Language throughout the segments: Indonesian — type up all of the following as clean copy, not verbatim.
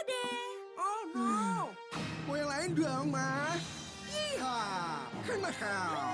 deh. Oh no. Kue lain dong, Ma. Iya. Kena kau.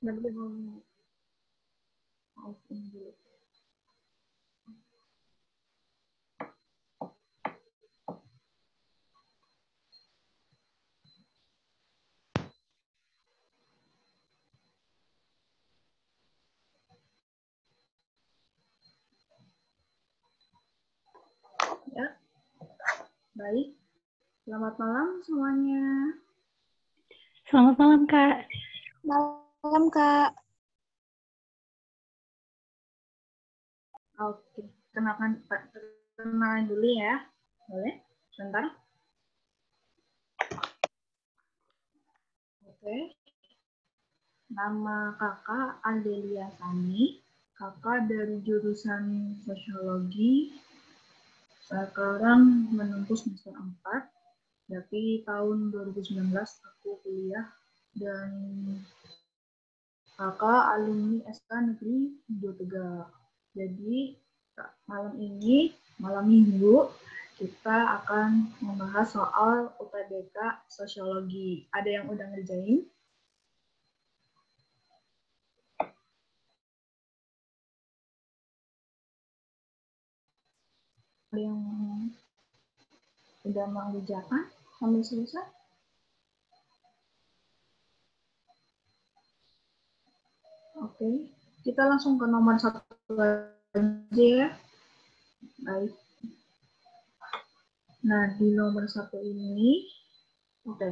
Nanti mau open dulu. Ya, baik. Selamat malam semuanya. Selamat malam, Kak. Malam, Kak. Oke, kenalan dulu ya. Boleh? Sebentar. Oke. Nama kakak Adelia Sani. Kakak dari jurusan Sosiologi. Sekarang menempuh semester 4. Tapi tahun 2019 aku kuliah. Dan kakak alumni SK Negeri Ijo Tegak. Jadi malam minggu, kita akan membahas soal UTBK Sosiologi. Ada yang udah ngerjain? Ada yang udah mengerjakan sampai selesai? Oke, kita langsung ke nomor 1 aja ya. Baik. Nah, di nomor 1 ini, oke.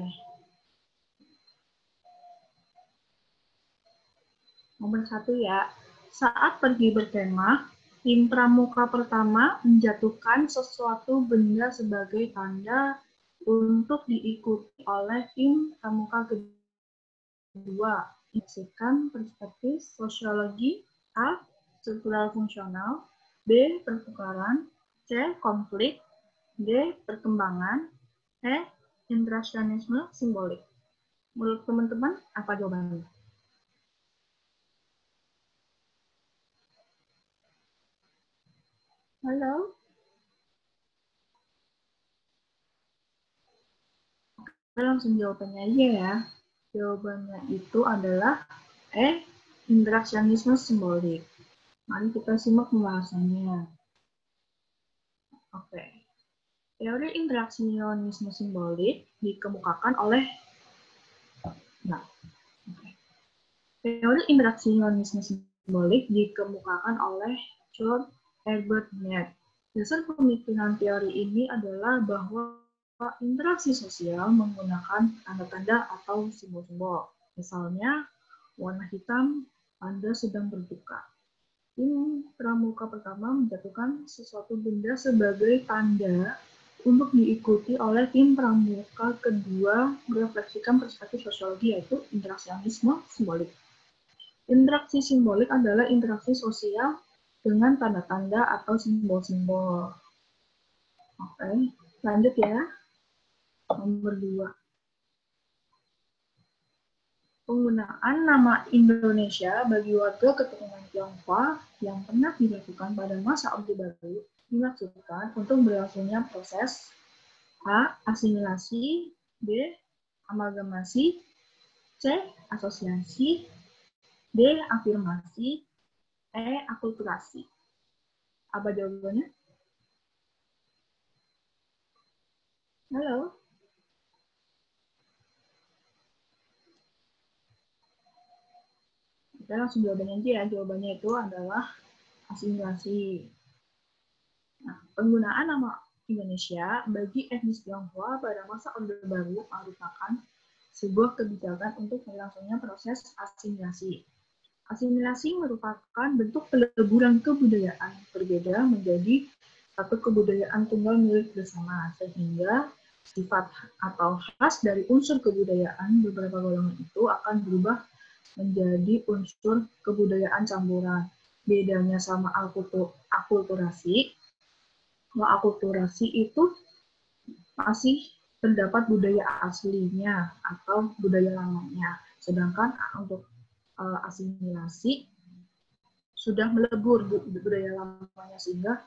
Nomor 1 ya, saat pergi berkemah, tim pramuka pertama menjatuhkan sesuatu benda sebagai tanda untuk diikuti oleh tim pramuka kedua. Berdasarkan perspektif sosiologi, A. Struktural fungsional, B. Pertukaran, C. Konflik, D. Perkembangan, E. Interaksionisme simbolik. Menurut teman-teman, apa jawabannya? Halo? Kita langsung jawabannya aja ya. Jawabannya itu adalah E. Interaksionisme simbolik. Mari kita simak pembahasannya. Oke. Teori interaksionisme simbolik dikemukakan oleh Teori interaksionisme simbolik dikemukakan oleh George Herbert Mead. Dasar pemikiran teori ini adalah bahwa interaksi sosial menggunakan tanda-tanda atau simbol-simbol. Misalnya, warna hitam, Anda sedang berduka. Tim pramuka pertama menjatuhkan sesuatu benda sebagai tanda untuk diikuti oleh tim pramuka kedua merefleksikan perspektif sosiologi, yaitu interaksionisme simbolik. Interaksi simbolik adalah interaksi sosial dengan tanda-tanda atau simbol-simbol. Oke, lanjut ya. Nomor 2. Penggunaan nama Indonesia bagi warga keturunan Tionghoa yang pernah dilakukan pada masa Orde Baru dimaksudkan untuk berlangsungnya proses A. Asimilasi, B. Amalgamasi, C. Asosiasi, D. Afirmasi, E. Akulturasi. Apa jawabannya? Halo? Kita langsung jawabannya aja ya. Jawabannya itu adalah asimilasi. Nah, penggunaan nama Indonesia bagi etnis Tionghoa pada masa Orde Baru merupakan sebuah kebijakan untuk berlangsungnya proses asimilasi. Asimilasi merupakan bentuk peleburan kebudayaan berbeda menjadi satu kebudayaan tunggal milik bersama, sehingga sifat atau khas dari unsur kebudayaan beberapa golongan itu akan berubah menjadi unsur kebudayaan campuran. Bedanya sama akulturasi, kalau akulturasi itu masih terdapat budaya aslinya atau budaya lamanya. Sedangkan untuk asimilasi sudah melebur budaya lamanya sehingga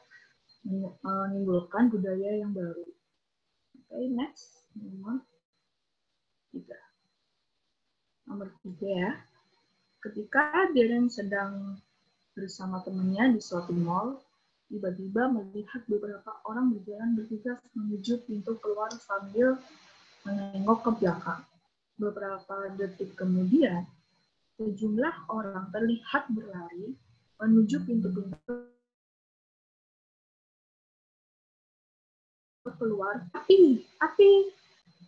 menimbulkan budaya yang baru. Oke, next. Nomor 3 ya. ketika Darren sedang bersama temannya di suatu mall, tiba-tiba melihat beberapa orang berjalan bergegas menuju pintu keluar sambil menengok ke belakang. Beberapa detik kemudian, sejumlah orang terlihat berlari menuju pintu-pintu keluar. Api!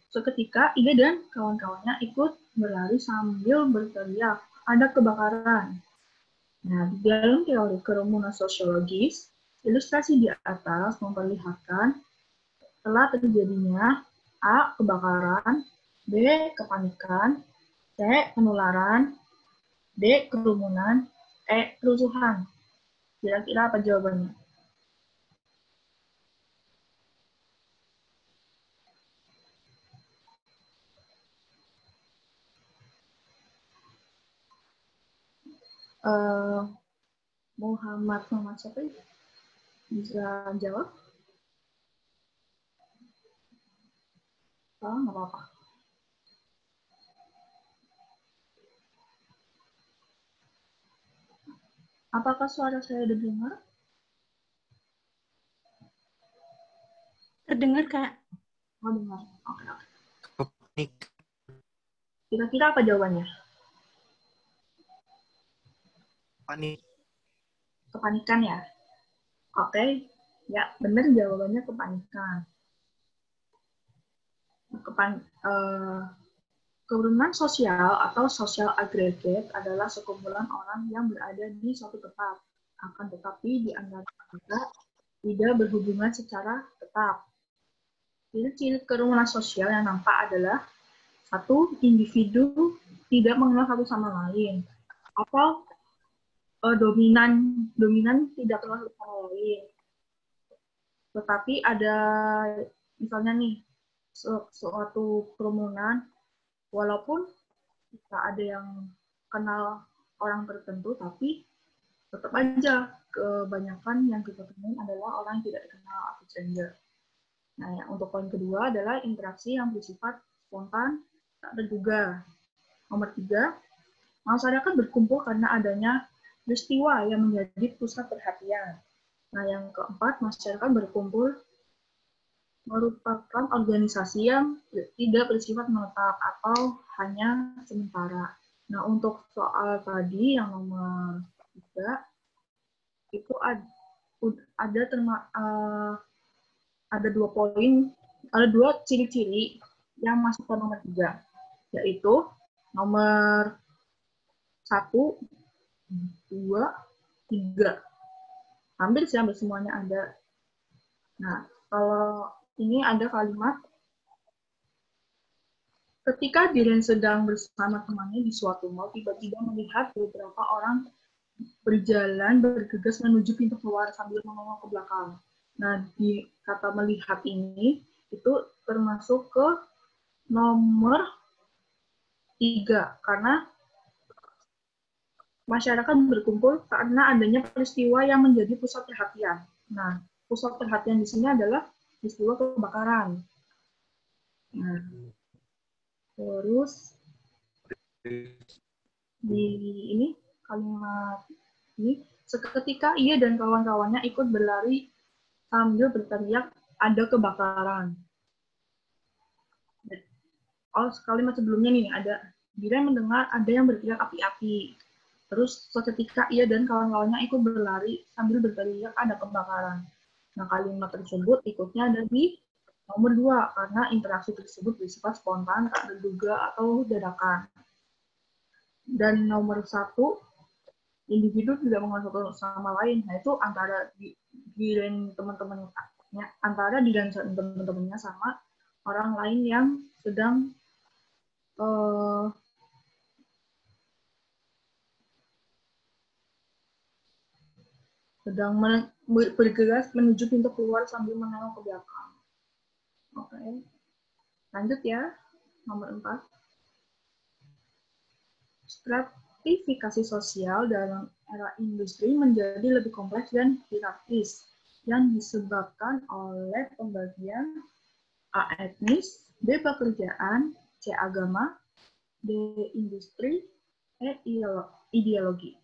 Seketika, ia dan kawan-kawannya ikut berlari sambil berteriak, ada kebakaran. Nah, di dalam teori kerumunan sosiologis, ilustrasi di atas memperlihatkan telah terjadinya A. Kebakaran, B. Kepanikan, C. Penularan, D. Kerumunan, E. Kerusuhan. Kira-kira apa jawabannya? Muhammad siapa ya? Bisa jawab? Nggak apa-apa. Apakah suara saya didengar? Terdengar, Kak. Oh, dengar. Oke. Kepanik. Kira-kira apa jawabannya? Panik. Kepanikan ya? Oke. Ya, benar jawabannya kepanikan. Kerumunan sosial atau social aggregate adalah sekumpulan orang yang berada di suatu tempat, akan tetapi di antara mereka tidak berhubungan secara tetap. Ciri-ciri kerumunan sosial yang nampak adalah satu, individu tidak mengenal satu sama lain, atau dominan tidak kenal satu sama lain. Tetapi ada misalnya nih suatu kerumunan, walaupun kita ada yang kenal orang tertentu, tapi tetap aja kebanyakan yang kita temuin adalah orang yang tidak dikenal atau stranger. Nah, untuk poin kedua adalah interaksi yang bersifat spontan, tak terduga. Nomor 3, masyarakat berkumpul karena adanya peristiwa yang menjadi pusat perhatian. Nah, yang keempat, masyarakat berkumpul merupakan organisasi yang tidak bersifat menetap atau hanya sementara. Nah, untuk soal tadi yang nomor 3, itu ada 2 poin, ada 2 ciri-ciri yang masuk ke nomor 3, yaitu nomor 1, 2, 3. Hampir semuanya ada. Nah, kalau ini ada kalimat, ketika Darren sedang bersama temannya di suatu mall, tiba-tiba melihat beberapa orang berjalan bergegas menuju pintu keluar sambil menengok ke belakang. Nah, di kata melihat ini, itu termasuk ke nomor 3, karena masyarakat berkumpul karena adanya peristiwa yang menjadi pusat perhatian. Nah, pusat perhatian di sini adalah peristiwa kebakaran. Nah, terus di ini kalimat ini, seketika ia dan kawan-kawannya ikut berlari sambil berteriak, ada kebakaran. Oh, kalimat sebelumnya nih, ada Bila mendengar ada yang berteriak api-api. Terus seketika ia dan kawan-kawannya ikut berlari sambil berteriak, ada kebakaran. Nah, kalimat tersebut ikutnya ada di nomor 2, karena interaksi tersebut bersifat spontan, tak terduga, atau dadakan. Dan nomor 1, individu tidak mengenal satu sama lain. Nah, itu antara diri dan teman-temannya, antara diri dan teman-temannya sama orang lain yang sedang bergegas menuju pintu keluar sambil menengok ke belakang. Oke. Lanjut ya, nomor 4. Stratifikasi sosial dalam era industri menjadi lebih kompleks dan hierarkis yang disebabkan oleh pembagian A. etnis, B. pekerjaan, C. agama, D. industri, E. ideologi?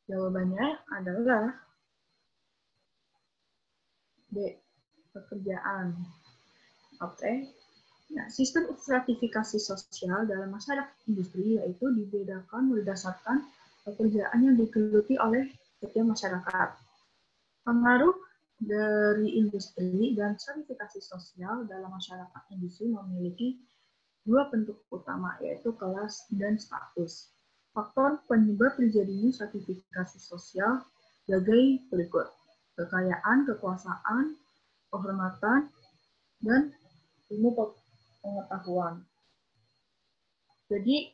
Jawabannya adalah B. Pekerjaan. Oke. Nah, sistem stratifikasi sosial dalam masyarakat industri yaitu dibedakan berdasarkan pekerjaan yang digeluti oleh setiap masyarakat. Pengaruh dari industri dan stratifikasi sosial dalam masyarakat industri memiliki dua bentuk utama, yaitu kelas dan status. Faktor penyebab terjadinya stratifikasi sosial sebagai berikut: kekayaan, kekuasaan, kehormatan, dan ilmu pengetahuan. Jadi,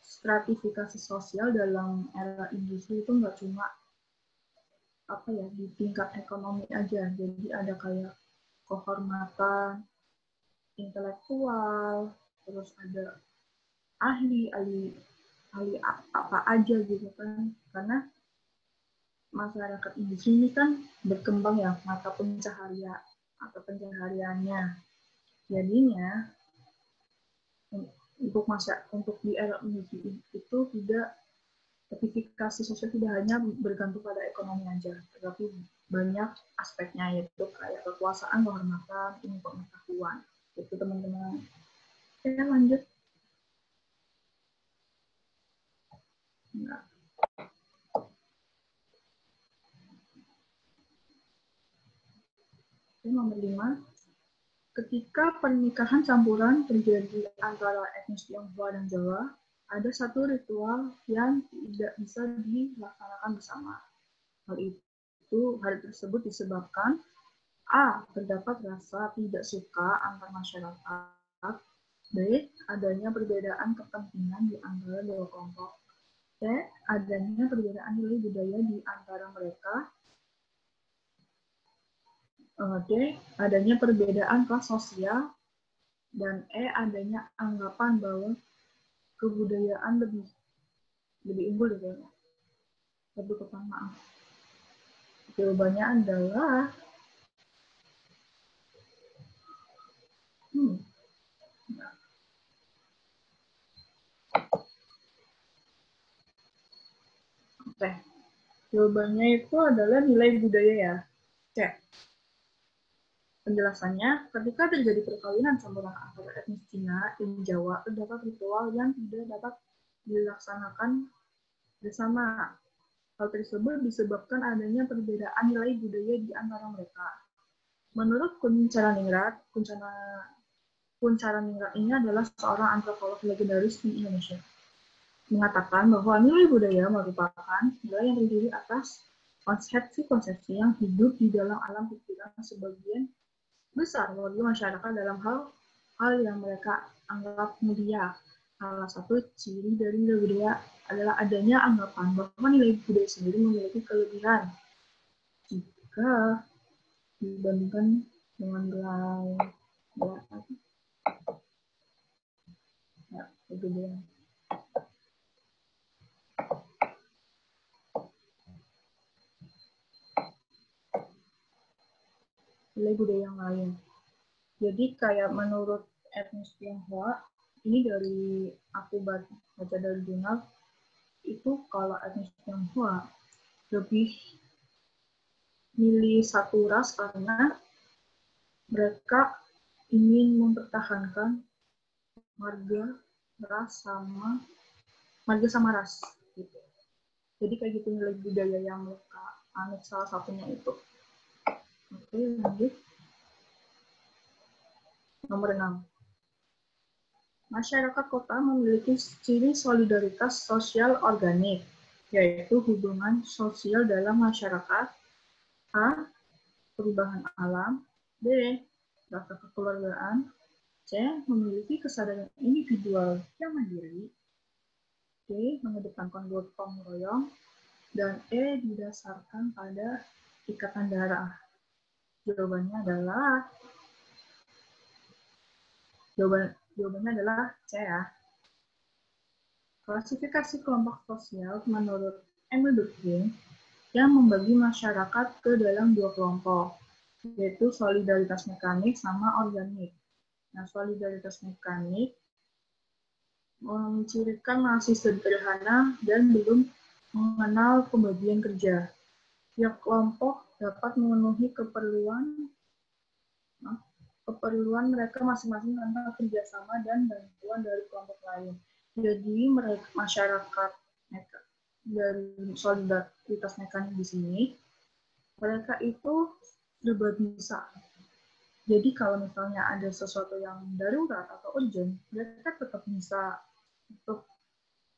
stratifikasi sosial dalam era industri itu nggak cuma di tingkat ekonomi aja. Jadi ada kayak kehormatan, intelektual, terus ada ahli apa aja gitu kan. Karena masyarakat industri ini kan berkembang ya mata pencahariannya. Jadinya untuk di era industri itu tidak stratifikasi sosial tidak hanya bergantung pada ekonomi aja, tetapi banyak aspeknya, yaitu kayak kekuasaan, kehormatan, ilmu pengetahuan. Itu teman-teman. Oke, lanjut. Nah. Oke, nomor 5. Ketika pernikahan campuran terjadi antara etnis Tionghoa dan Jawa, ada satu ritual yang tidak bisa dilaksanakan bersama. Hal tersebut disebabkan A. Terdapat rasa tidak suka antar masyarakat. B. Adanya perbedaan kepentingan di antara dua kelompok. C. Adanya perbedaan nilai budaya di antara mereka. D. Adanya perbedaan kelas sosial. Dan E. Adanya anggapan bahwa kebudayaan lebih unggul dari lebih maaf. Jawabannya adalah Oke. Jawabannya itu adalah nilai budaya ya. C. Penjelasannya, ketika terjadi perkawinan campuran antara etnis Cina dan Jawa, terdapat ritual yang tidak dapat dilaksanakan bersama. Hal tersebut disebabkan adanya perbedaan nilai budaya di antara mereka. Menurut Kuncharaningrat ini adalah seorang antropolog legendaris di Indonesia, mengatakan bahwa nilai budaya merupakan nilai yang terdiri atas konsepsi-konsepsi yang hidup di dalam alam pikiran sebagian besar warga masyarakat dalam hal yang mereka anggap mulia. Salah satu ciri dari nilai budaya adalah adanya anggapan bahwa nilai budaya sendiri memiliki kelebihan jika dibandingkan dengan nilai kebudayaan. Nilai budaya yang lain. Jadi kayak menurut etnis Tionghoa, ini dari aku baca dari jurnal, itu kalau etnis Tionghoa lebih milih satu ras karena mereka ingin mempertahankan marga sama ras gitu. Jadi kayak gitu nilai budaya yang mereka anut, salah satunya itu. Oke, lanjut. Nomor 6. Masyarakat kota memiliki ciri solidaritas sosial organik, yaitu hubungan sosial dalam masyarakat. A. Perubahan alam. B. Rasa kekeluargaan. C. Memiliki kesadaran individual yang mandiri. D. Mengedepankan gotong royong. Dan E. Didasarkan pada ikatan darah. Jawabannya adalah C ya. Klasifikasi kelompok sosial menurut Emil Durkheim yang membagi masyarakat ke dalam dua kelompok, yaitu solidaritas mekanik sama organik. Nah, solidaritas mekanik mencirikan masih sederhana dan belum mengenal pembagian kerja. Tiap kelompok dapat memenuhi keperluan mereka masing-masing tanpa kerjasama dan bantuan dari kelompok lain. Jadi mereka masyarakat dari solidaritas mekanik di sini, mereka itu serba bisa. Jadi kalau misalnya ada sesuatu yang darurat atau urgent, mereka tetap bisa untuk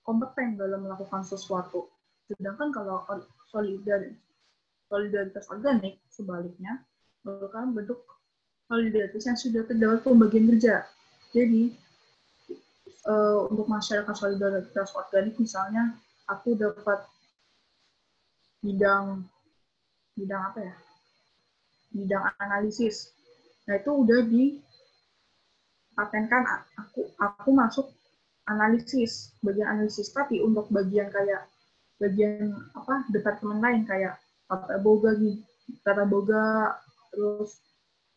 kompeten dalam melakukan sesuatu. Sedangkan kalau solidaritas organik, sebaliknya, merupakan bentuk solidaritas yang sudah terdapat pembagian kerja. Jadi, untuk masyarakat solidaritas organik, misalnya, aku dapat bidang apa ya? Bidang analisis. Nah, itu udah dipatenkan, aku masuk analisis, bagian analisis. Tapi untuk bagian departemen lain kayak tata boga, terus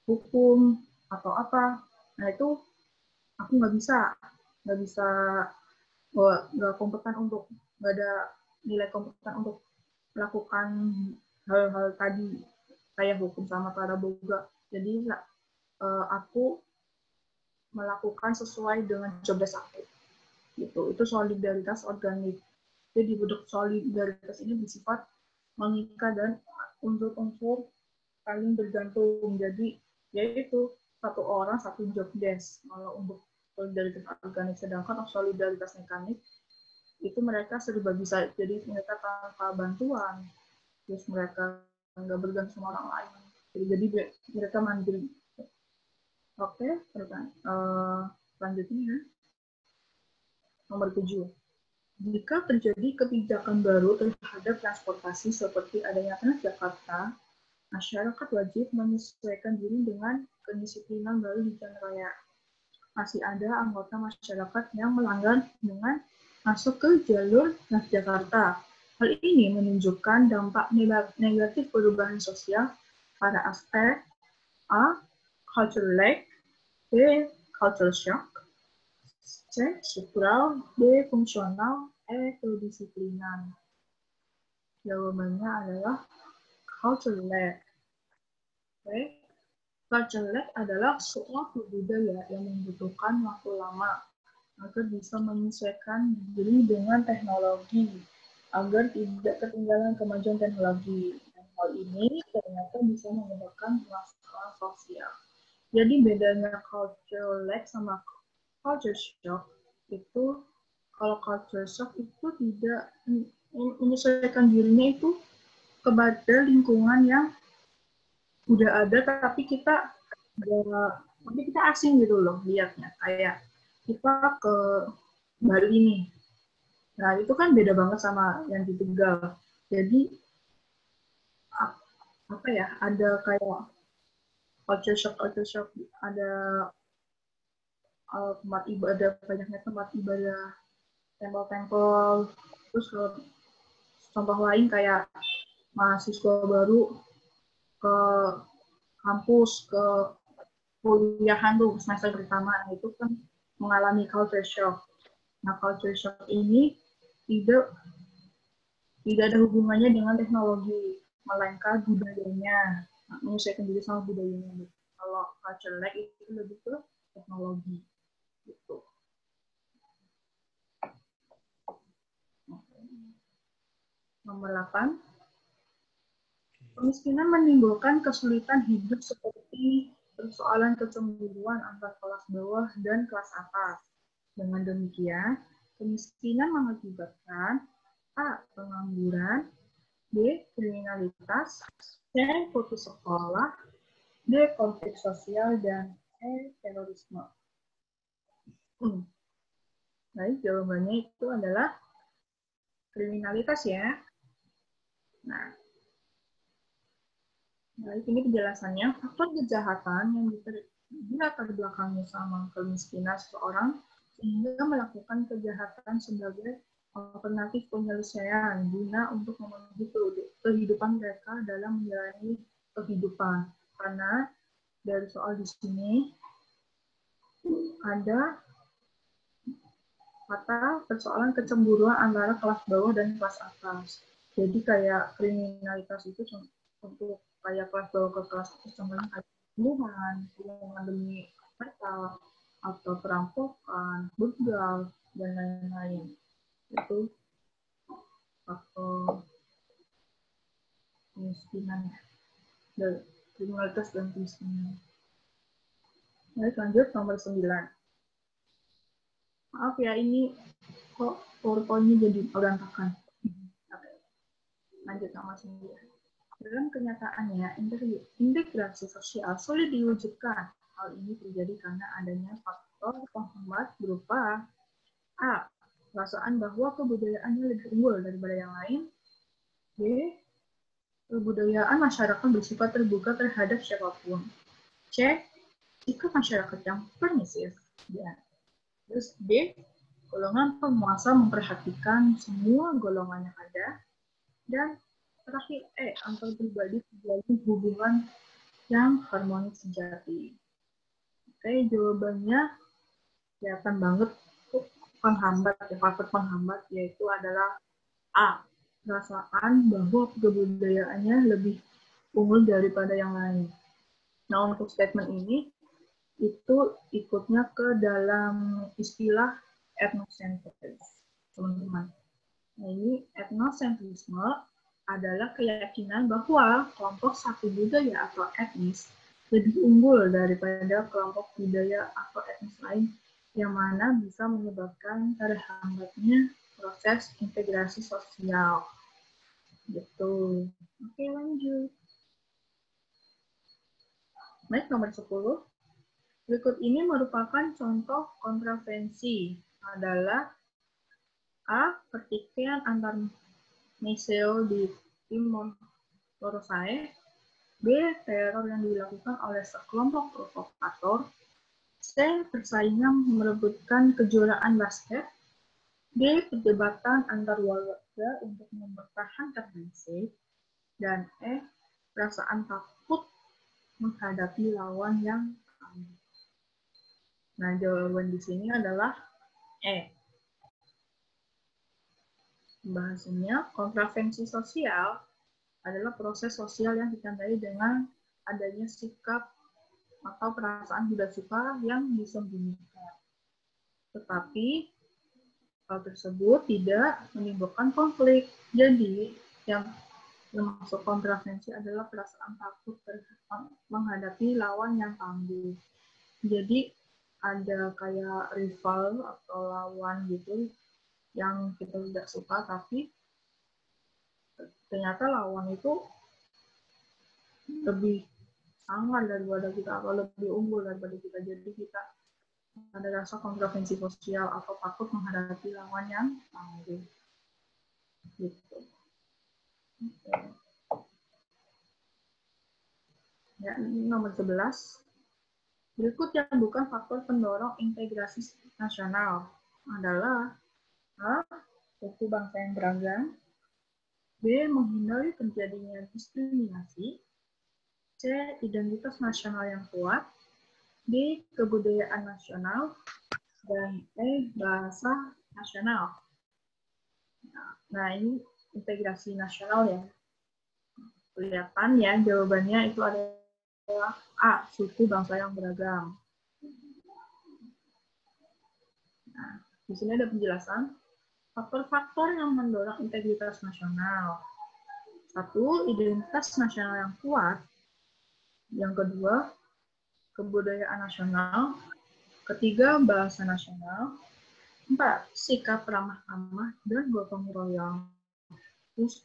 hukum atau apa, nah itu aku nggak ada nilai kompeten untuk melakukan hal-hal tadi kayak hukum sama tata boga. Jadi aku melakukan sesuai dengan job desk aku. Itu solidaritas organik. Jadi bentuk solidaritas ini bersifat mengikat dan unsur-unsur saling bergantung. Jadi yaitu satu orang satu job desk kalau untuk solidaritas organik. Sedangkan solidaritas mekanik itu mereka serba bisa. Jadi mereka tanpa bantuan, terus mereka nggak bergantung sama orang lain. Jadi mereka mandiri. Oke, selanjutnya nomor 7. Jika terjadi kebijakan baru terhadap transportasi seperti adanya Transjakarta, masyarakat wajib menyesuaikan diri dengan kedisiplinan baru di jalan raya. Masih ada anggota masyarakat yang melanggar dengan masuk ke jalur Transjakarta. Hal ini menunjukkan dampak negatif perubahan sosial pada aspek A. Cultural lag, B. Cultural shock, C. Struktural, D. Fungsional, E. Kedisiplinan. Jawabannya adalah cultural lag. Okay. Cultural lag adalah suatu budaya yang membutuhkan waktu lama agar bisa menyesuaikan diri dengan teknologi, agar tidak ketinggalan kemajuan teknologi. Dan hal ini ternyata bisa menyebabkan masalah sosial. Jadi bedanya cultural lag sama culture shock itu, kalau culture shock itu tidak menyesuaikan dirinya itu kepada lingkungan yang udah ada, tapi kita asing gitu loh lihatnya. Kayak kita ke Bali nih, nah itu kan beda banget sama yang di Tegal. Jadi apa ya, ada kayak culture shock, ada tempat ibadah, banyaknya tempat ibadah, tempel-tempel. Terus contoh lain kayak mahasiswa baru ke kampus, ke kuliahan tuh semester pertama, itu kan mengalami culture shock. Nah, culture shock ini tidak ada hubungannya dengan teknologi, melainkan budayanya. Nah, menyesuaikan diri sama budayanya. Kalau culture lag itu lebih ke teknologi. Gitu. Nomor 8. Kemiskinan menimbulkan kesulitan hidup seperti persoalan kecemburuan antar kelas bawah dan kelas atas. Dengan demikian, kemiskinan mengakibatkan A. Pengangguran, B. Kriminalitas, C. Putus sekolah, D. Konflik sosial, dan E. Terorisme. Baik, jawabannya itu adalah kriminalitas ya. Nah, baik, ini penjelasannya. Faktor kejahatan yang dilatar belakangi sama kemiskinan seseorang sehingga melakukan kejahatan sebagai alternatif penyelesaian guna untuk memenuhi kehidupan mereka dalam menjalani kehidupan. Karena dari soal di sini ada Atau persoalan kecemburuan antara kelas bawah dan kelas atas. Jadi kayak kriminalitas itu untuk kayak kelas bawah ke kelas atas, contohnya kayak pembunuhan demi harta, atau perampokan, begal, dan lain-lain. Itu faktor kemiskinan, dan kriminalitas dan kemiskinan. Baik, lanjut nomor 9. Maaf ya, ini kok PowerPoint-nya jadi berantakan. Oke. Lanjut nomor 9. Dalam kenyataannya, integrasi sosial sulit diwujudkan. Hal ini terjadi karena adanya faktor penghambat berupa A. Perasaan bahwa kebudayaannya lebih unggul daripada yang lain. B. Kebudayaan masyarakat bersifat terbuka terhadap siapapun. C. Sikap masyarakat yang permisif. Dan terus D. Golongan penguasa memperhatikan semua golongan yang ada. Dan terakhir E. Antar pribadi terjalin hubungan yang harmonis sejati. Oke, jawabannya kelihatan banget penghambat, faktor penghambat yaitu adalah A. Perasaan bahwa kebudayaannya lebih unggul daripada yang lain. Nah, untuk statement ini itu ikutnya ke dalam istilah etnosentris, teman-teman. Nah, ini etnosentrisme adalah keyakinan bahwa kelompok satu budaya atau etnis lebih unggul daripada kelompok budaya atau etnis lain yang mana bisa menyebabkan terhambatnya proses integrasi sosial. Gitu. Oke, lanjut. Baik, nomor 10. Berikut ini merupakan contoh kontravensi. Adalah A. Pertikaian antar Miseo di Timor Leste. B. Teror yang dilakukan oleh sekelompok provokator. C. Persaingan merebutkan kejuaraan basket. D. Perdebatan antar warga untuk mempertahankan prinsip. Dan E. Perasaan takut menghadapi lawan yang tangguh. Nah, jawaban di sini adalah E. Bahasanya, kontravensi sosial adalah proses sosial yang ditandai dengan adanya sikap atau perasaan tidak suka yang disembunyikan. Tetapi hal tersebut tidak menimbulkan konflik. Jadi, yang masuk kontravensi adalah perasaan takut menghadapi lawan yang tangguh. Jadi, ada kayak rival atau lawan gitu yang kita tidak suka, tapi ternyata lawan itu lebih sangar daripada kita atau lebih unggul daripada kita. Jadi kita ada rasa kontravensi sosial atau takut menghadapi lawan yang tangguh. Gitu. Okay. Ya, ini nomor 11. Berikut yang bukan faktor pendorong integrasi nasional adalah A. Suku bangsa yang beragam. B. Menghindari terjadinya diskriminasi. C. Identitas nasional yang kuat. D. Kebudayaan nasional. Dan E. Bahasa nasional. Nah, ini integrasi nasional ya. Kelihatan ya, jawabannya itu adalah A. Suku bangsa yang beragam. Nah, di sini ada penjelasan. Faktor-faktor yang mendorong integritas nasional. 1. Identitas nasional yang kuat. Yang kedua, kebudayaan nasional. Ketiga, bahasa nasional. 4. Sikap ramah tamah dan gotong royong. Terus,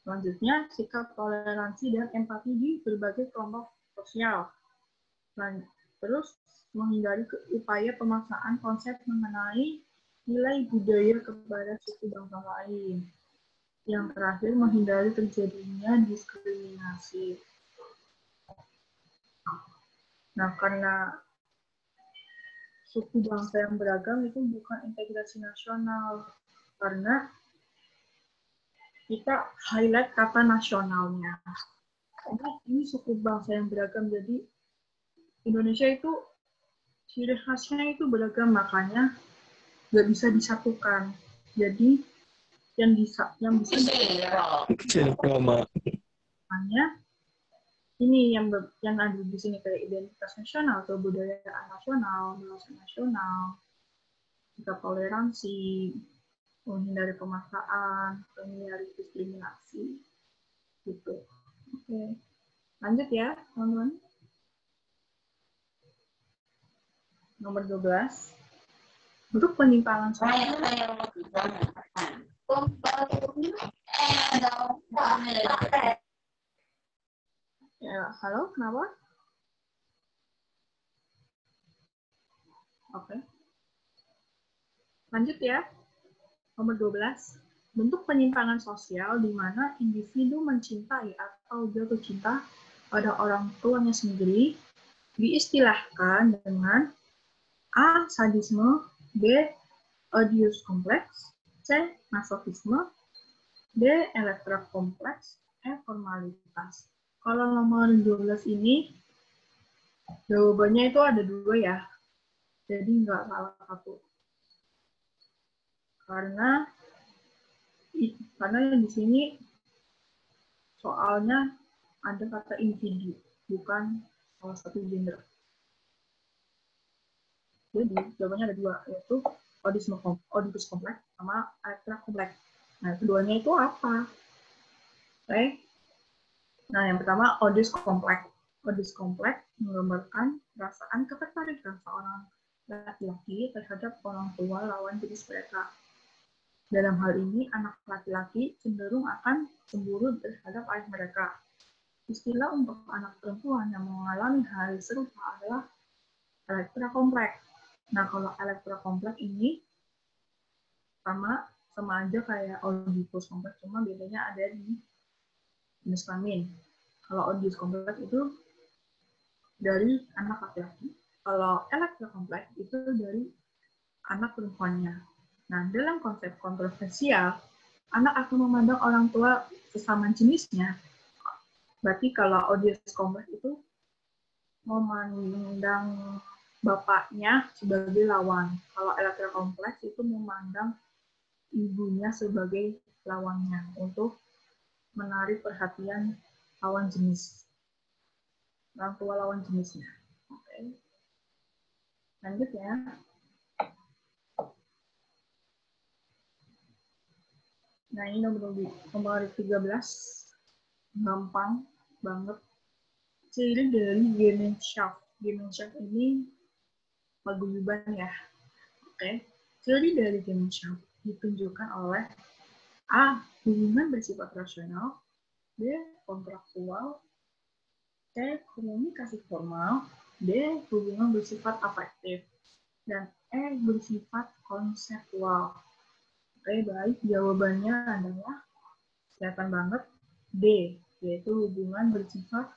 selanjutnya, sikap toleransi dan empati di berbagai kelompok sosial. Terus, menghindari upaya pemaksaan konsep mengenai nilai budaya kepada suku bangsa lain. Yang terakhir, menghindari terjadinya diskriminasi. Nah, karena suku bangsa yang beragam itu bukan integrasi nasional, karena kita highlight kata nasionalnya. Karena ini suku bangsa yang beragam, jadi Indonesia itu ciri khasnya itu beragam, makanya nggak bisa disatukan. Jadi yang bisa hanya ini yang ada di sini kayak identitas nasional, kebudayaan nasional, bahasa nasional, sikap toleransi, menghindari pemaksaan, menghindari diskriminasi, gitu. Oke, lanjut ya, teman-teman. Nomor 12. Bentuk penyimpangan sosial. Ya, halo, kenapa? Oke. Lanjut ya. Nomor 12. Bentuk penyimpangan sosial di mana individu mencintai atau jatuh cinta pada orang tuanya sendiri diistilahkan dengan A. Sadisme, B. Oedipus kompleks, C. masochisme, D. Elektra kompleks, E. Formalitas. Kalau nomor 12 ini jawabannya itu ada 2 ya. Jadi nggak salah satu. Karena di sini soalnya ada kata individu, bukan salah satu gender. Jadi jawabannya ada 2, yaitu Oedipus kompleks sama Elektra kompleks. Nah, keduanya itu apa? Oke. Nah, yang pertama Oedipus kompleks. Oedipus kompleks menggambarkan perasaan ketertarikan seorang laki-laki terhadap orang tua lawan jenis mereka. Dalam hal ini, anak laki-laki cenderung akan cemburu terhadap ayah mereka. Istilah untuk anak perempuan yang mengalami hal serupa adalah Elektra kompleks. Nah, kalau Elektra kompleks ini sama aja kayak Oedipus kompleks, cuma bedanya ada di jenis kelamin. Kalau Oedipus kompleks itu dari anak laki-laki. Kalau Elektra kompleks itu dari anak perempuannya. Nah, dalam konsep kontroversial, anak akan memandang orang tua sesama jenisnya. Berarti kalau Oedipus kompleks itu memandang bapaknya sebagai lawan. Kalau Elektra kompleks itu memandang ibunya sebagai lawannya untuk menarik perhatian lawan jenis. Orang tua lawan jenisnya. Oke. Lanjut ya. Nah, ini nomor 13. Gampang banget. Ciri dari Gemeinschaft. Gemeinschaft ini paguyuban ya. Oke. Ciri dari Gemeinschaft ditunjukkan oleh A. Hubungan bersifat rasional, B. Kontraktual, C. Komunikasi formal, D. Hubungan bersifat afektif, dan E. Bersifat konseptual. Oke, baik. Jawabannya adalah kelihatan banget D, yaitu hubungan bersifat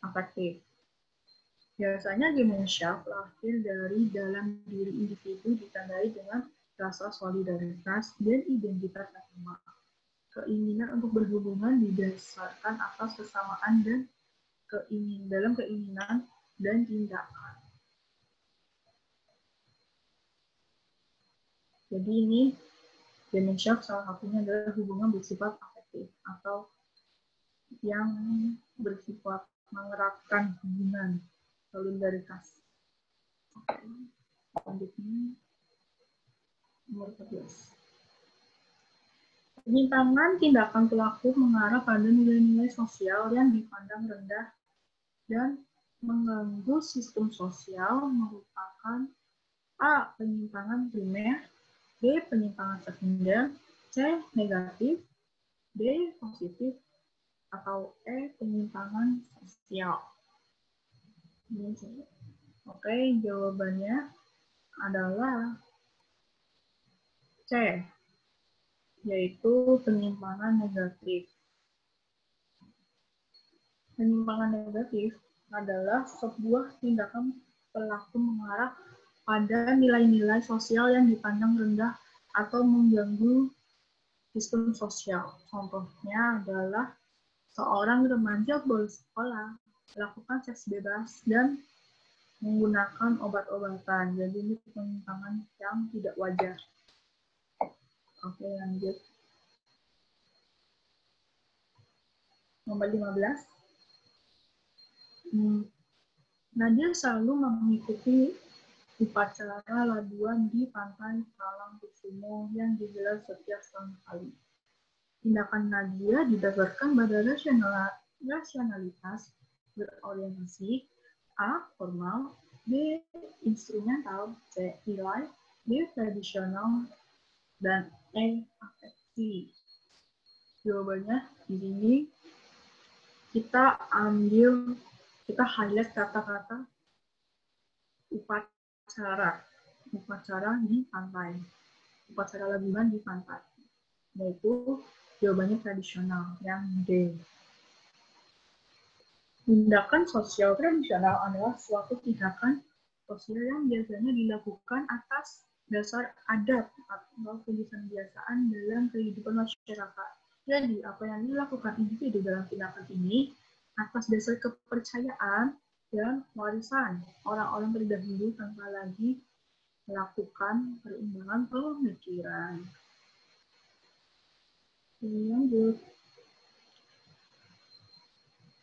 afektif. Biasanya Gemeinschaft lahir dari dalam diri individu ditandai dengan rasa solidaritas dan identitas yang sama. Keinginan untuk berhubungan didasarkan atas kesamaan dan dalam keinginan dan tindakan. Jadi ini Gemeinschaft salah satunya adalah hubungan bersifat afektif atau yang bersifat mengeratkan hubungan solidaritas. Oke. Selanjutnya nomor 14. Penyimpangan tindakan pelaku mengarah pada nilai-nilai sosial yang dipandang rendah dan mengganggu sistem sosial merupakan A. Penyimpangan primer, B. Penyimpangan sekunder, C. Negatif, D. Positif, atau E. Penyimpangan sosial. Oke, jawabannya adalah C, yaitu penyimpangan negatif. Penyimpangan negatif adalah sebuah tindakan pelaku mengarah pada nilai-nilai sosial yang dipandang rendah atau mengganggu sistem sosial. Contohnya adalah seorang remaja bersekolah melakukan seks bebas dan menggunakan obat-obatan. Jadi ini penyimpangan yang tidak wajar. Oke, lanjut. Nomor 15. Nadia selalu mengikuti upacara labuan di pantai Palangkusumo yang digelar setiap tahun sekali. Tindakan Nadia didasarkan pada rasionalitas, berorientasi, A. Formal, B. Instrumental, C. Nilai, D. Tradisional, dan E. Afeksi. Jawabannya di sini kita highlight kata-kata upacara di pantai, upacara labuan di pantai, yaitu jawabannya tradisional, yang D. Tindakan sosial tradisional adalah suatu tindakan sosial yang biasanya dilakukan atas dasar adat atau kebiasaan dalam kehidupan masyarakat. Jadi, apa yang dilakukan individu dalam tindakan ini atas dasar kepercayaan dan warisan orang-orang terdahulu tanpa lagi melakukan perimbangan pemikiran. Lanjut.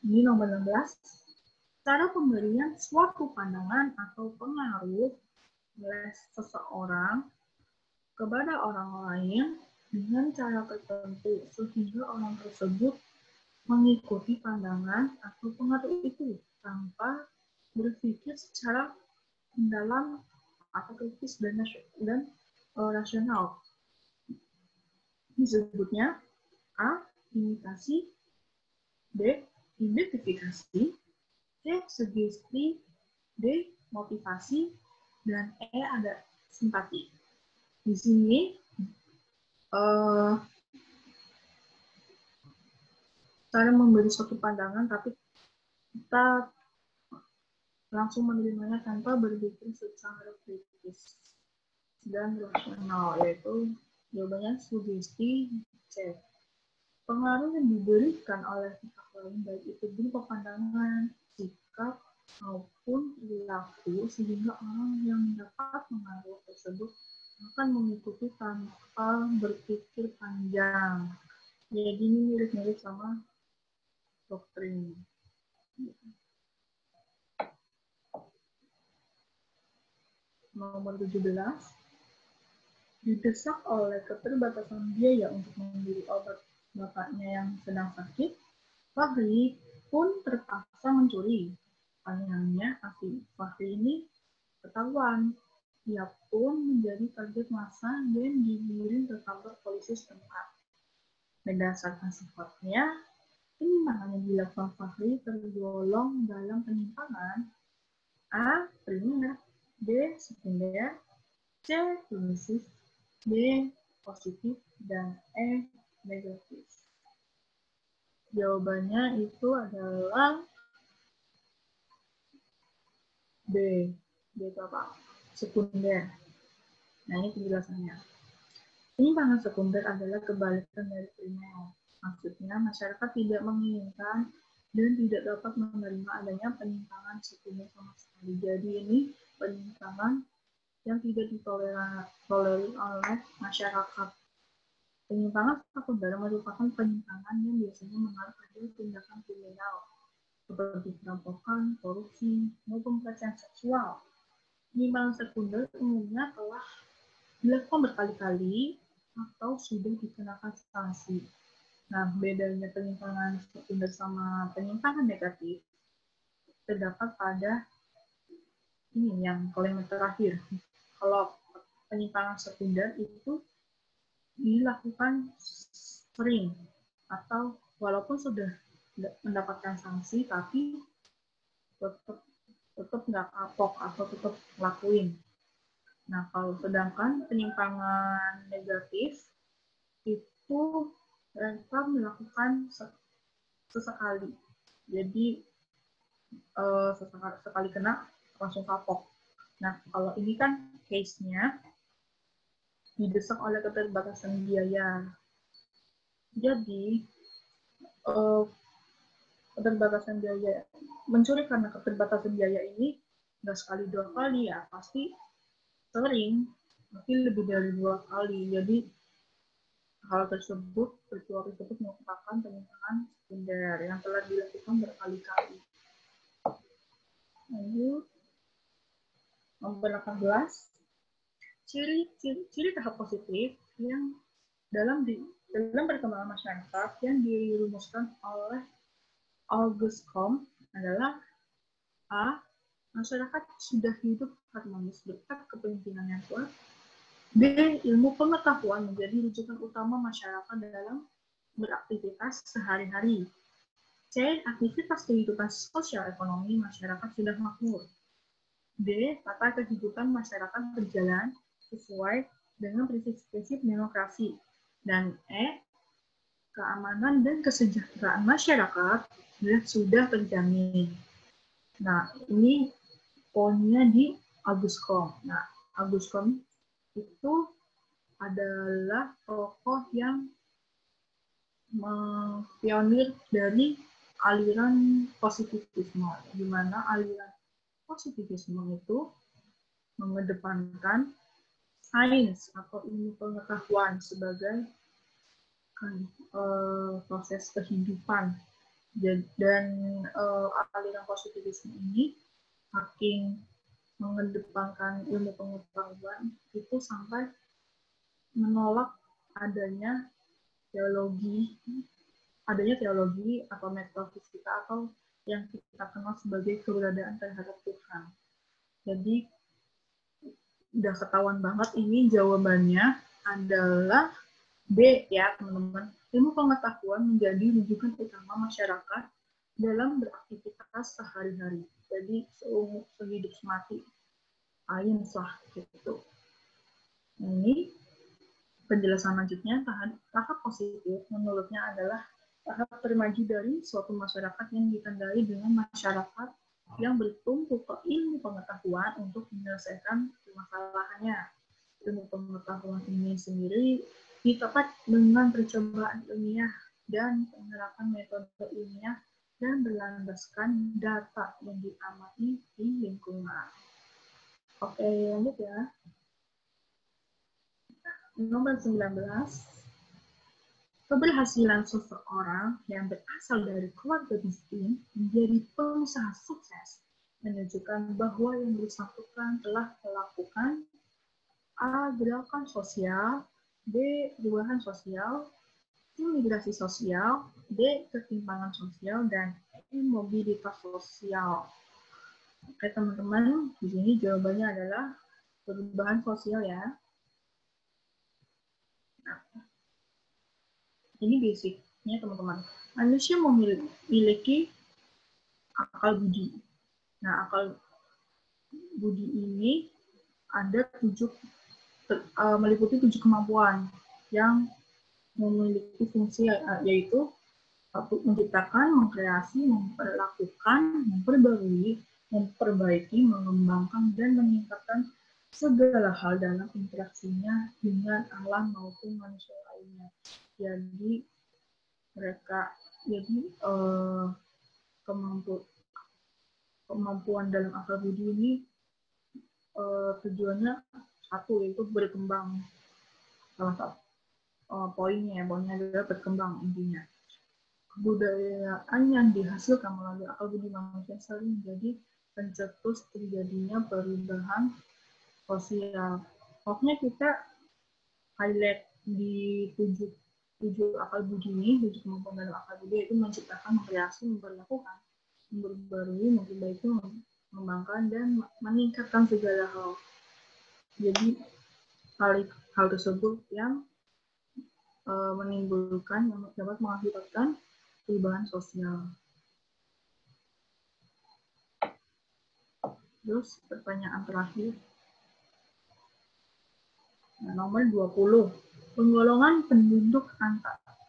Ini nomor 16. Cara pemberian suatu pandangan atau pengaruh oleh seseorang kepada orang lain dengan cara tertentu sehingga orang tersebut mengikuti pandangan atau pengaruh itu tanpa berpikir secara mendalam atau kritis dan rasional. Disebutnya A. Imitasi, B. Identifikasi, C. Sugesti, D. Motivasi, dan E. Ada simpati. Di sini cara memberi suatu pandangan, tapi kita langsung menerimanya tanpa berpikir secara kritis dan rasional, yaitu jawabannya sugesti C. Pengaruh yang diberikan oleh pihak lain, baik itu berupa pandangan, sikap, maupun perilaku, sehingga orang yang mendapat pengaruh tersebut akan mengikuti tanpa berpikir panjang. Jadi ini mirip-mirip sama doktrin. Nomor 17. Didesak oleh keterbatasan biaya untuk membeli obat bapaknya yang sedang sakit, Fahri pun terpaksa mencuri. Sayangnya, Fahri ini ketahuan. Ia pun menjadi target massa dan digiring ke kantor polisi setempat. Berdasarkan sifatnya, penyimpangan yang dilakukan Fahri tergolong dalam penyimpangan A. Primer, B. Sekunder, C. Permisif, D. Positif, dan E. Negatif. Jawabannya itu adalah B. B itu apa? Sekunder. Nah, ini penjelasannya. Penyimpangan sekunder adalah kebalikan dari primer. Maksudnya, masyarakat tidak menginginkan dan tidak dapat menerima adanya penyimpangan sekunder sama sekali. Jadi, ini penyimpangan yang tidak ditolerir oleh masyarakat. Penyimpangan sekunder merupakan penyimpangan yang biasanya mengarah pada tindakan kriminal, seperti perampokan, korupsi, maupun pelecehan seksual. Penyimpangan sekunder umumnya telah dilakukan berkali-kali atau sudah dikenakan sanksi. Nah, bedanya penyimpangan sekunder sama penyimpangan negatif terdapat pada ini yang kalimat terakhir. Kalau penyimpangan sekunder itu dilakukan sering atau walaupun sudah mendapatkan sanksi tapi tetap nggak kapok atau tetap lakuin. Nah, kalau sedangkan penyimpangan negatif itu mereka melakukan sesekali. Jadi sekali kena langsung kapok. Nah, kalau ini kan case-nya didesak oleh keterbatasan biaya. Jadi keterbatasan biaya, mencuri karena keterbatasan biaya ini nggak sekali 2 kali ya, pasti sering, mungkin lebih dari 2 kali. Jadi hal tersebut, peristiwa tersebut merupakan penyimpangan sekunder yang telah dilakukan berkali-kali. Lalu nomor 18, ciri tahap positif yang dalam perkembangan masyarakat yang dirumuskan oleh August Comte adalah A. Masyarakat sudah hidup harmonis berkat kepemimpinan yang kuat. B. Ilmu pengetahuan menjadi rujukan utama masyarakat dalam beraktivitas sehari-hari. C. Aktivitas kehidupan sosial ekonomi masyarakat sudah makmur. D. Tata kehidupan masyarakat berjalan sesuai dengan prinsip-prinsip demokrasi. Dan E. Keamanan dan kesejahteraan masyarakat sudah terjamin. Nah, ini poinnya di August Comte. Nah, August Comte itu adalah tokoh yang pionir dari aliran positivisme, di mana aliran positivisme itu mengedepankan sains atau ilmu pengetahuan sebagai proses kehidupan. Dan aliran positivisme ini saking mengedepankan ilmu pengetahuan itu sampai menolak adanya teologi atau metafisika atau yang kita kenal sebagai keberadaan terhadap Tuhan. Jadi udah ketahuan banget ini jawabannya adalah B ya teman-teman. Ilmu pengetahuan menjadi rujukan utama masyarakat dalam beraktivitas sehari-hari. Jadi sehidup semati sains lah gitu. Ini penjelasan lanjutnya, tahap positif menurutnya adalah tahap termaju dari suatu masyarakat yang ditandai dengan masyarakat yang bertumpu ke ilmu pengetahuan untuk menyelesaikan permasalahannya. Ilmu pengetahuan ini sendiri ditapat dengan percobaan ilmiah dan penerapan metode ilmiah dan berlandaskan data yang diamati di lingkungan. Oke, lanjut ya. Nomor 19. Keberhasilan seseorang yang berasal dari keluarga miskin menjadi pengusaha sukses menunjukkan bahwa yang bersangkutan telah melakukan A. Gerakan sosial, B. Perubahan sosial, C. Migrasi sosial, D. Ketimpangan sosial, dan E. Mobilitas sosial. Oke teman-teman, di sini jawabannya adalah perubahan sosial ya. Nah, ini basicnya teman-teman. Manusia memiliki akal budi. Nah, akal budi ini ada meliputi 7 kemampuan yang memiliki fungsi yaitu menciptakan, mengkreasi, memperlakukan, memperbarui, memperbaiki, mengembangkan, dan meningkatkan segala hal dalam interaksinya dengan alam maupun manusia lainnya. Jadi kemampuan dalam akal budi ini tujuannya satu, yaitu berkembang. Salah satu poinnya adalah berkembang intinya. Kebudayaan yang dihasilkan melalui akal budi manusia sering menjadi pencetus terjadinya perubahan sosial. Pokoknya kita highlight di 7 akal budi ini, 7 kemampuan dalam akal budi, yaitu menciptakan, mengkreasi, memperlakukan, memperbarui, memperbaiki, mengembangkan, dan meningkatkan segala hal. Jadi hal tersebut yang menimbulkan, yang dapat mengakibatkan perubahan sosial. Terus pertanyaan terakhir. Nah, nomor 20. Penggolongan penduduk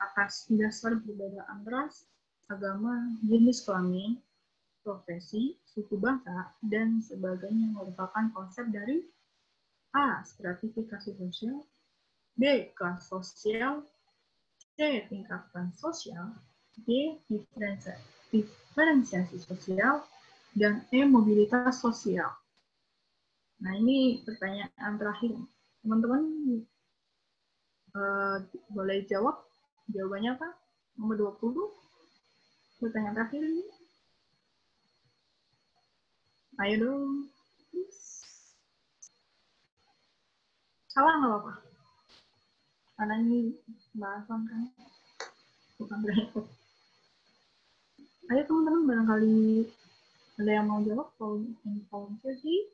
atas dasar perbedaan ras, agama, jenis kelamin, profesi, suku bangsa, dan sebagainya merupakan konsep dari A. Stratifikasi sosial, B. Kelas sosial, C. Tingkatan sosial, D. Diferensiasi sosial, dan E. Mobilitas sosial. Nah, ini pertanyaan terakhir. Teman-teman boleh jawab. Jawabannya apa? Nomor 20. Pertanyaan terakhir ini. Ayo dong. Salah nggak apa-apa. Karena ini bahasan kan. Bukan berikut. Ayo teman-teman, barangkali ada yang mau jawab. Kalau info sih.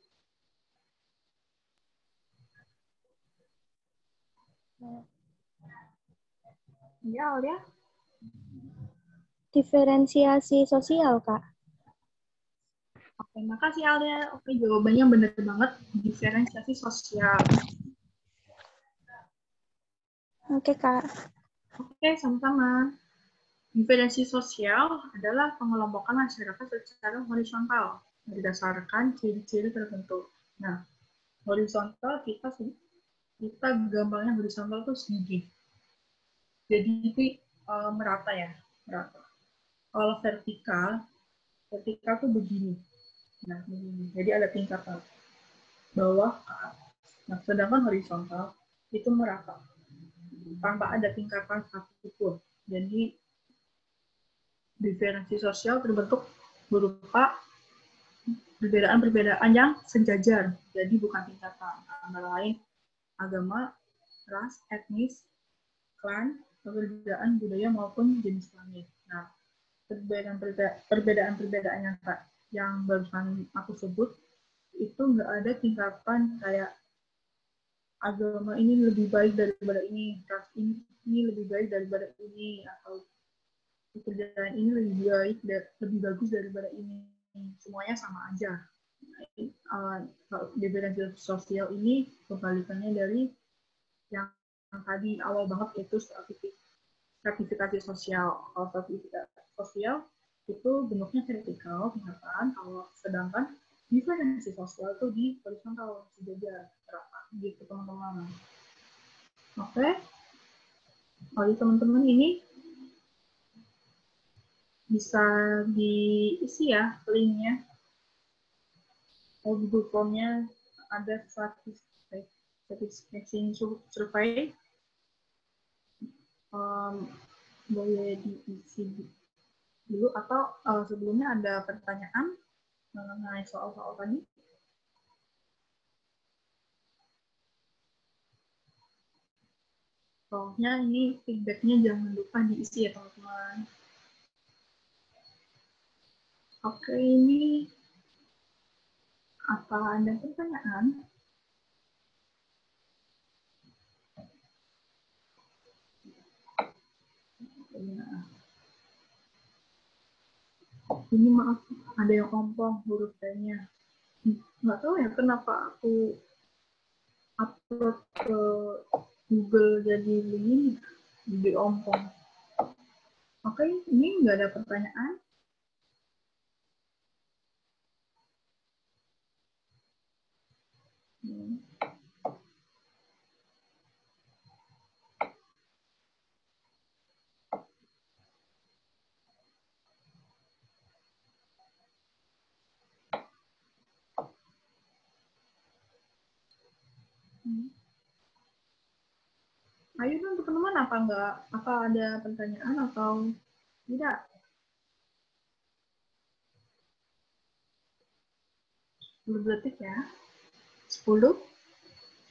Ya, Alia. Diferensiasi sosial, Kak. Oke, makasih Alia. Oke, jawabannya benar banget. Diferensiasi sosial. Oke, Kak. Oke, sama-sama. Diferensiasi sosial adalah pengelompokan masyarakat secara horizontal berdasarkan ciri-ciri tertentu. Nah, horizontal kita gambarnya horizontal itu segini. Jadi itu merata ya, merata. Kalau vertikal tuh begini. Nah, begini. Jadi ada tingkatan bawah ke atas. Nah, sedangkan horizontal itu merata tanpa ada tingkatan satupun. Jadi diferensi sosial terbentuk berupa perbedaan-perbedaan yang sejajar, jadi bukan tingkatan, antara lain agama, ras, etnis, klan, perbedaan budaya maupun jenis kelamin. Nah, perbedaan-perbedaan yang barusan aku sebut itu nggak ada tingkatan kayak agama ini lebih baik daripada ini, ras ini lebih baik daripada ini, atau pekerjaan ini lebih bagus daripada ini. Semuanya sama aja. Diferensiasi sosial ini kebalikannya dari yang tadi awal banget, yaitu stratifikasi sosial. Kalau stratifikasi sosial itu bentuknya vertikal, tingkatan, kalau sedangkan diferensi sosial itu di horizontal, sejajar, rata, gitu teman-teman. Oke, kalau teman-teman ini bisa diisi ya linknya. Google Form-nya ada satisfaction survey, boleh diisi dulu atau sebelumnya ada pertanyaan mengenai soal-soal tadi. Soalnya ini feedback-nya jangan lupa diisi ya teman-teman. Oke, ini apa ada pertanyaan? Ini maaf, ada yang ompong huruf T-nya. Nggak tahu ya kenapa aku upload ke Google jadi begini, jadi ompong. Oke, ini nggak ada pertanyaan. Ayo dong teman-teman, apa ada pertanyaan atau tidak? 10 detik ya. 10,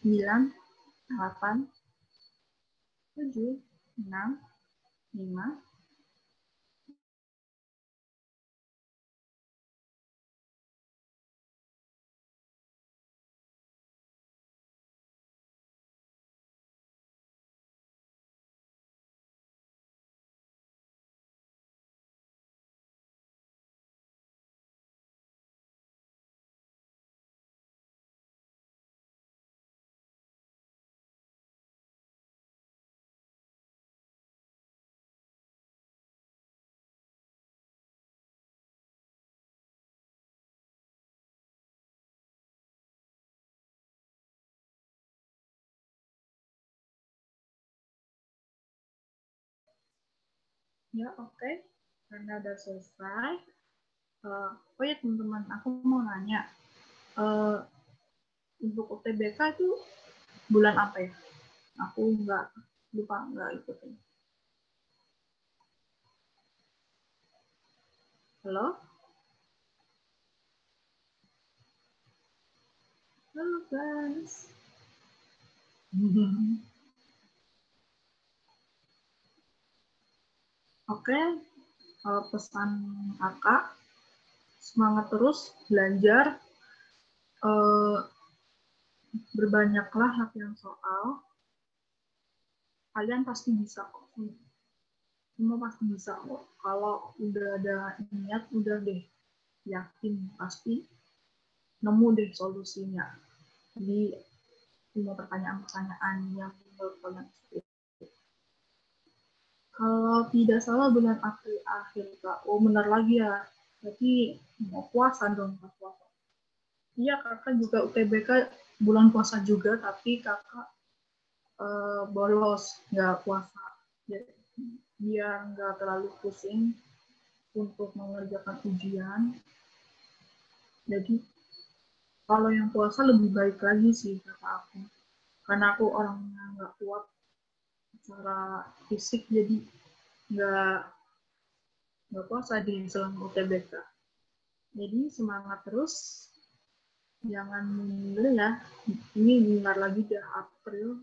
9, 8, 7, 6, 5, ya oke. Karena udah selesai. Oh ya teman-teman, aku mau nanya. untuk UTBK itu bulan apa ya? Aku nggak ikutin. Halo? Halo guys. Oke, pesan kakak, semangat terus belajar, berbanyaklah latihan soal, kalian pasti bisa kok. Semua pasti bisa kok. Kalau udah ada niat, udah deh yakin pasti nemu deh solusinya di semua pertanyaan-pertanyaan yang menurut kalian. Kalau tidak salah bulan April akhir Kak. Oh benar lagi ya. Berarti mau puasa dong Kak, puasa. Iya kakak juga UTBK bulan puasa juga, tapi kakak bolos nggak puasa. Biar nggak terlalu pusing untuk mengerjakan ujian. Jadi kalau yang puasa lebih baik lagi sih kata aku. Karena aku orangnya nggak kuat secara fisik, jadi nggak puasa di selama UTBK. Jadi semangat terus, jangan mundur ya. Ini bentar lagi udah April,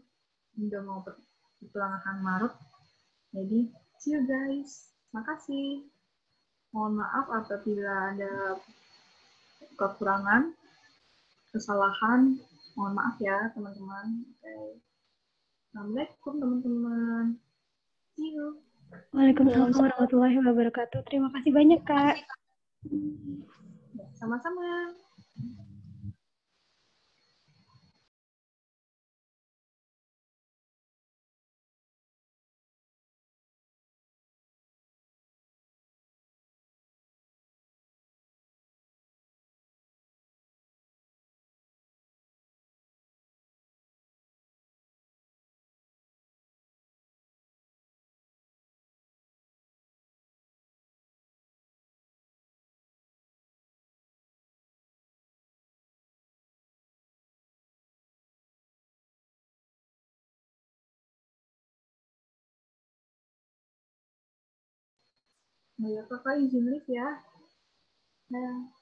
udah mau pertengahan Maret. Jadi see you guys. Makasih. Mohon maaf apabila ada kekurangan, kesalahan. Mohon maaf ya teman-teman. Okay. Assalamualaikum teman-teman. See you. Waalaikumsalam warahmatullahi wabarakatuh. Terima kasih banyak, Kak. Sama-sama. Ya, kakak izin lift ya. Nah.